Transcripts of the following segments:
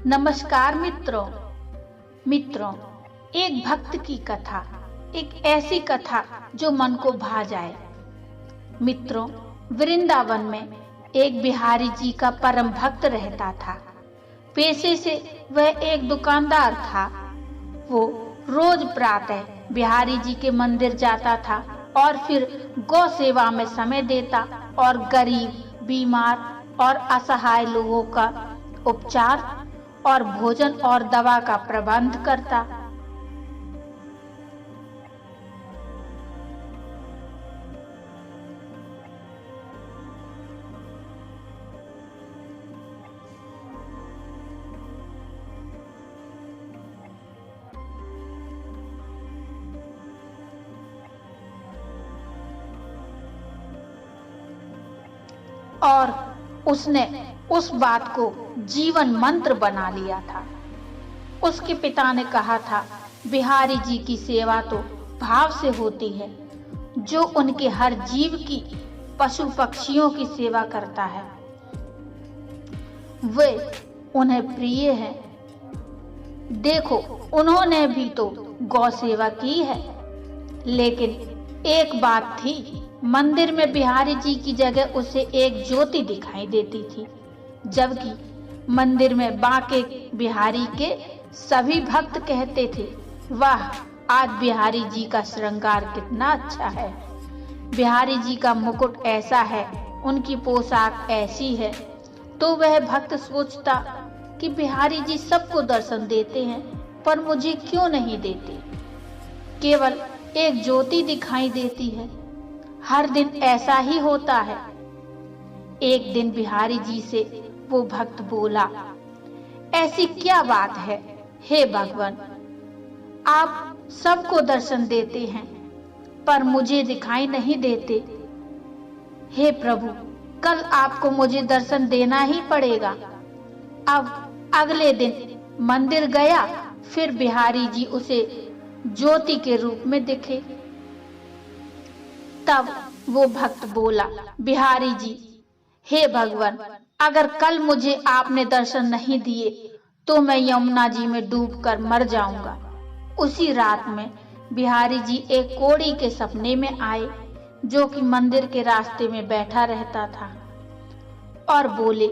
नमस्कार मित्रों, एक भक्त की कथा, एक ऐसी कथा जो मन को भा जाए। मित्रों, वृंदावन में एक बिहारी जी का परम भक्त रहता था। पेशे से वह एक दुकानदार था। वो रोज प्रातः बिहारी जी के मंदिर जाता था और फिर गौ सेवा में समय देता और गरीब, बीमार और असहाय लोगों का उपचार और भोजन और दवा का प्रबंध करता। और उसने उस बात को जीवन मंत्र बना लिया था। उसके पिता ने कहा था, बिहारी जी की सेवा तो भाव से होती है, जो उनके हर जीव की, पशु पक्षियों की सेवा करता है, वे उन्हें प्रिय है। देखो, उन्होंने भी तो गौ सेवा की है। लेकिन एक बात थी, मंदिर में बिहारी जी की जगह उसे एक ज्योति दिखाई देती थी, जबकि मंदिर में बांके बिहारी के सभी भक्त कहते थे, वाह, आज बिहारी जी का श्रृंगार कितना अच्छा है, बिहारी जी का मुकुट ऐसा है, उनकी पोशाक ऐसी है। तो वह भक्त सोचता कि बिहारी जी सबको दर्शन देते हैं, पर मुझे क्यों नहीं देते? केवल एक ज्योति दिखाई देती है। हर दिन ऐसा ही होता है। एक दिन बिहारी जी से वो भक्त बोला, ऐसी क्या बात है, हे भगवान, आप सबको दर्शन देते हैं पर मुझे दिखाई नहीं देते। हे प्रभु, कल आपको मुझे दर्शन देना ही पड़ेगा। अब अगले दिन मंदिर गया, फिर बिहारी जी उसे ज्योति के रूप में दिखे। तब वो भक्त बोला, बिहारी जी, हे भगवान, अगर कल मुझे आपने दर्शन नहीं दिए तो मैं यमुना जी में डूबकर मर जाऊंगा। उसी रात में बिहारी जी एक कोढ़ी के सपने में आए, जो कि मंदिर के रास्ते में बैठा रहता था, और बोले,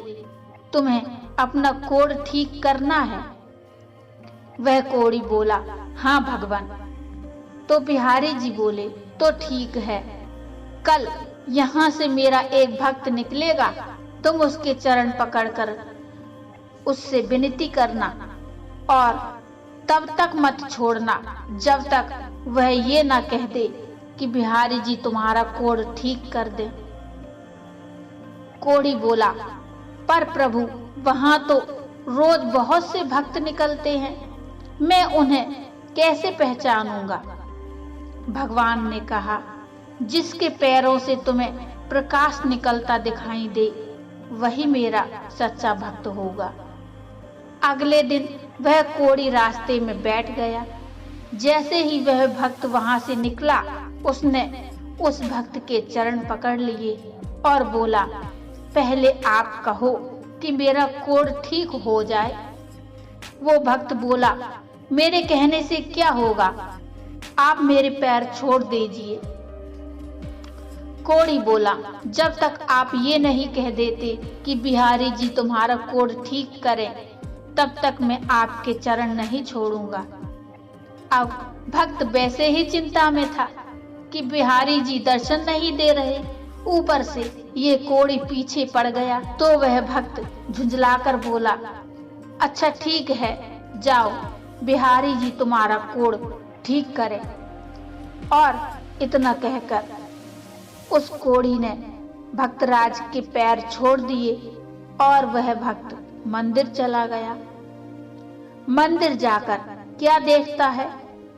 तुम्हें अपना कोढ़ ठीक करना है? वह कोढ़ी बोला, हाँ भगवान। तो बिहारी जी बोले, तो ठीक है, कल यहाँ से मेरा एक भक्त निकलेगा, तुम उसके चरण पकड़कर उससे विनती करना और तब तक मत छोड़ना जब तक वह ये ना कह दे कि बिहारी जी तुम्हारा कोढ़ ठीक कर दे। कोढ़ी बोला, पर प्रभु, वहां तो रोज बहुत से भक्त निकलते हैं, मैं उन्हें कैसे पहचानूंगा? भगवान ने कहा, जिसके पैरों से तुम्हें प्रकाश निकलता दिखाई दे, वही मेरा सच्चा भक्त होगा। अगले दिन वह कोढ़ी रास्ते में बैठ गया। जैसे ही वह भक्त वहां से निकला, उसने उस भक्त के चरण पकड़ लिए और बोला, पहले आप कहो कि मेरा कोढ़ ठीक हो जाए। वो भक्त बोला, मेरे कहने से क्या होगा, आप मेरे पैर छोड़ दीजिए। कोढ़ी बोला, जब तक आप ये नहीं कह देते कि बिहारी जी तुम्हारा कोढ़ ठीक करें, तब तक मैं आपके चरण नहीं छोड़ूंगा। अब भक्त वैसे ही चिंता में था कि बिहारी जी दर्शन नहीं दे रहे, ऊपर से ये कोढ़ी पीछे पड़ गया। तो वह भक्त झुंझलाकर बोला, अच्छा ठीक है, जाओ, बिहारी जी तुम्हारा कोढ़ ठीक करें। और इतना कहकर उस कोढ़ी ने भक्तराज के पैर छोड़ दिए और वह भक्त मंदिर चला गया। मंदिर जाकर क्या देखता है,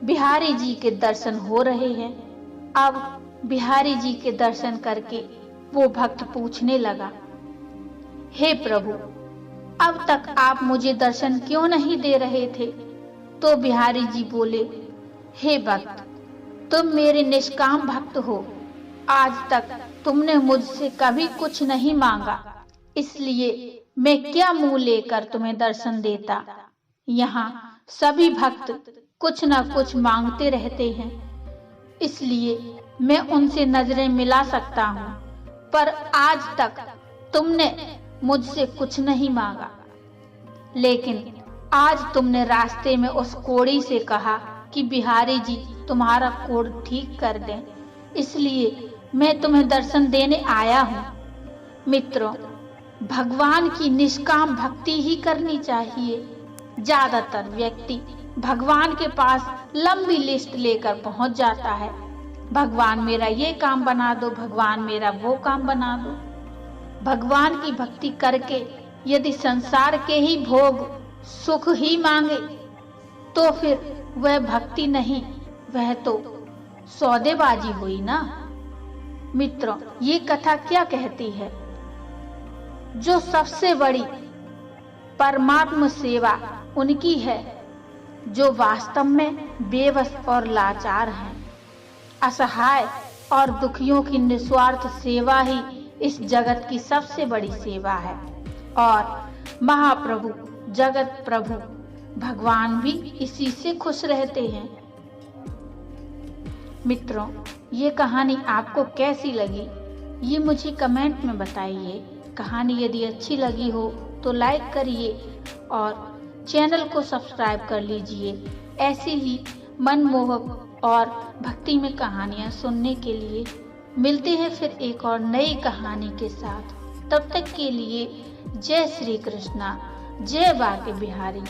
बिहारी जी के दर्शन हो रहे हैं। अब बिहारी जी के दर्शन करके वो भक्त पूछने लगा, हे प्रभु, अब तक आप मुझे दर्शन क्यों नहीं दे रहे थे? तो बिहारी जी बोले, हे भक्त, तुम मेरे निष्काम भक्त हो, आज तक तुमने मुझसे कभी कुछ नहीं मांगा, इसलिए मैं क्या मुंह लेकर तुम्हें दर्शन देता। यहाँ सभी भक्त कुछ न कुछ मांगते रहते हैं, इसलिए मैं उनसे नजरें मिला सकता हूँ, पर आज तक तुमने मुझसे कुछ नहीं मांगा। लेकिन आज तुमने रास्ते में उस कोढ़ी से कहा कि बिहारी जी तुम्हारा कोढ़ ठीक कर दें, इसलिए मैं तुम्हें दर्शन देने आया हूँ। मित्रों, भगवान की निष्काम भक्ति ही करनी चाहिए। ज्यादातर व्यक्ति भगवान के पास लंबी लिस्ट लेकर पहुंच जाता है। भगवान मेरा ये काम बना दो, भगवान मेरा वो काम बना दो। भगवान की भक्ति करके यदि संसार के ही भोग सुख ही मांगे तो फिर वह भक्ति नहीं, वह तो सौदेबाजी हुई ना। मित्रों, ये कथा क्या कहती है? जो सबसे बड़ी परमात्म सेवा उनकी है जो वास्तव में बेबस और लाचार हैं। असहाय और दुखियों की निस्वार्थ सेवा ही इस जगत की सबसे बड़ी सेवा है। और महाप्रभु जगत प्रभु भगवान भी इसी से खुश रहते हैं। मित्रों, ये कहानी आपको कैसी लगी ये मुझे कमेंट में बताइए। कहानी यदि अच्छी लगी हो तो लाइक करिए और चैनल को सब्सक्राइब कर लीजिए। ऐसी ही मनमोहक और भक्ति में कहानियाँ सुनने के लिए मिलते हैं फिर एक और नई कहानी के साथ। तब तक के लिए जय श्री कृष्णा, जय बांके बिहारी।